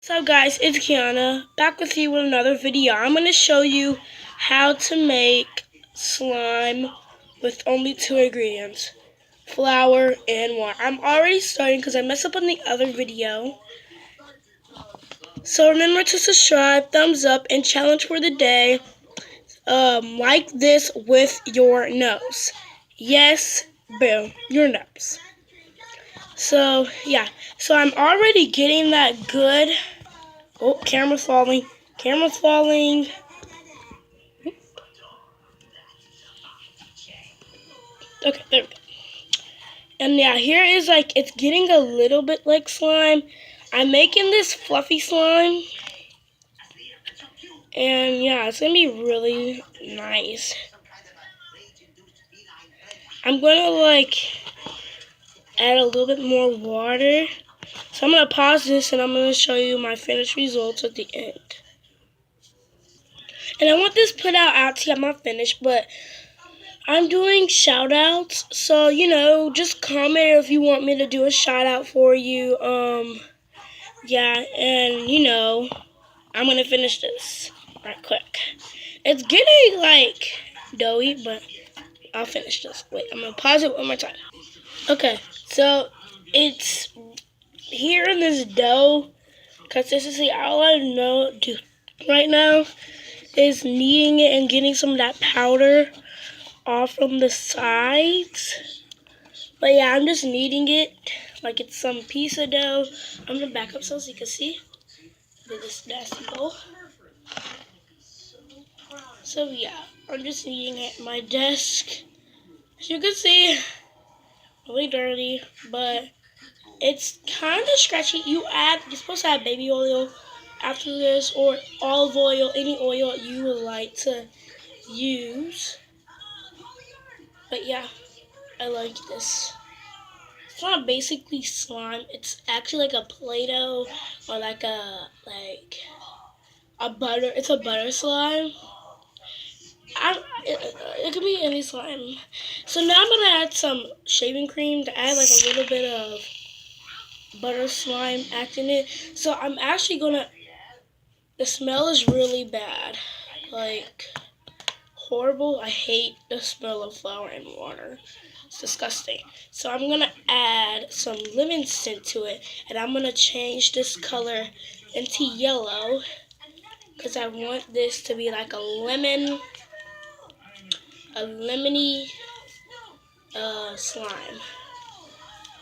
So guys, it's Kiana, back with you with another video. I'm going to show you how to make slime with only 2 ingredients, flour and water. I'm already starting because I messed up on the other video. So remember to subscribe, thumbs up, and challenge for the day, like this with your nose. Yes, boom, your nose. So yeah, so I'm already getting that good. Oh, camera's falling. Camera's falling. Okay, there we go. And yeah, here is it's getting a little bit like slime. I'm making this fluffy slime. And yeah, it's going to be really nice. I'm going to add a little bit more water. So I'm going to pause this and I'm going to show you my finished results at the end. And I want this put out after I'm not finished, but I'm doing shout outs, so just comment if you want me to do a shout out for you. Yeah, and I'm gonna finish this right quick. It's getting doughy, but I'll finish this. Wait, I'm gonna pause it one more time. Okay, so it's here in this dough consistency. All I know do right now is kneading it and getting some of that powder off from the sides. But yeah, I'm just kneading it like it's some piece of dough. I'm gonna back up so you can see. Look at this nasty bowl. So yeah, I'm just kneading it at my desk. As you can see, really dirty, but it's kind of scratchy. You're supposed to add baby oil after this, or olive oil, any oil you would like to use. But yeah, I like this. It's not basically slime. It's actually like a Play-Doh or like a butter. It's a butter slime. It could be any slime. So now I'm gonna add some shaving cream to add like a little bit of butter slime act in it. So I'm actually gonna. The smell is really bad, like horrible. I hate the smell of flour and water. It's disgusting. So I'm gonna add some lemon scent to it, and I'm gonna change this color into yellow because I want this to be like a lemony slime.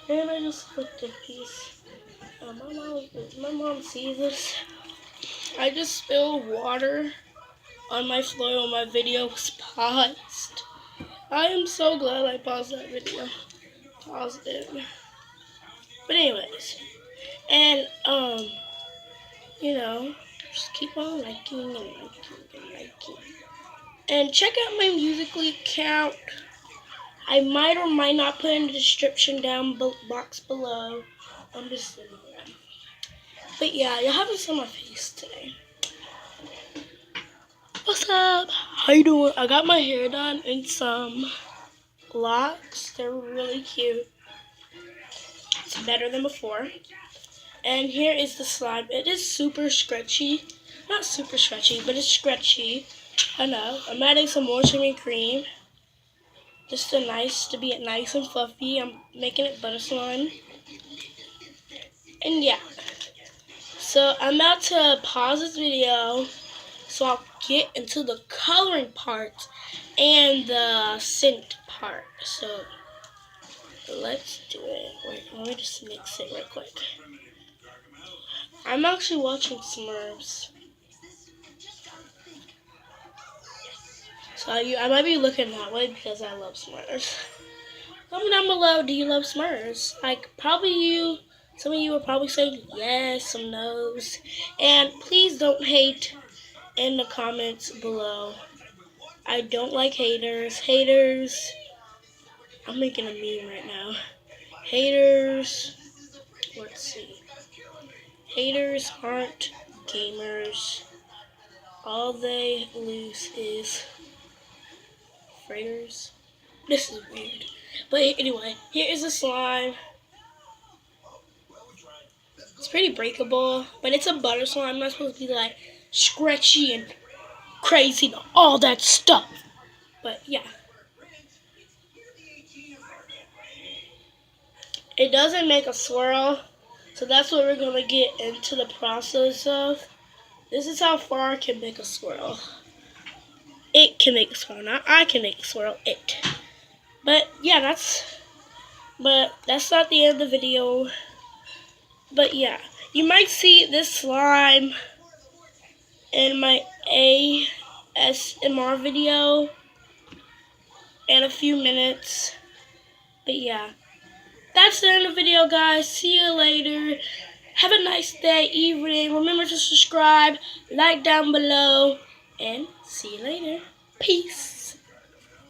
And I just flipped a piece. My mom sees this. I just spilled water on my floor when my video was paused. I am so glad I paused that video. Paused it. But anyways, and just keep on liking and liking and liking. And check out my Musical.ly account. I might or might not put in the description down box below on this video. But yeah, you'll have to see my face today. What's up? How you doing? I got my hair done in some locks. They're really cute. It's better than before. And here is the slime. It is super scratchy. Not super scratchy, but it's scratchy. I know. I'm adding some more shaving cream. Just to be nice and fluffy. I'm making it butter slime. And yeah. So I'm about to pause this video so I'll get into the coloring part and the scent part. So let's do it. Wait, let me just mix it real quick. I'm actually watching Smurfs. So I might be looking that way because I love Smurfs. Comment down below, do you love Smurfs? Some of you will probably say yes, some no's. And please don't hate in the comments below. I don't like haters. Haters, I'm making a meme right now. Haters, let's see. Haters aren't gamers. All they lose is freighters. This is weird. But anyway, here is the slime. It's pretty breakable, but it's a butter slime. I'm not supposed to be like scratchy and crazy and all that stuff. But yeah. It doesn't make a swirl, so that's what we're going to get into the process of. This is how far I can make a swirl. It can make a swirl, not I can make a swirl, it. But yeah, that's not the end of the video. But yeah, you might see this slime in my ASMR video in a few minutes. But yeah, that's the end of the video, guys. See you later. Have a nice day, evening. Remember to subscribe, like down below, and see you later. Peace.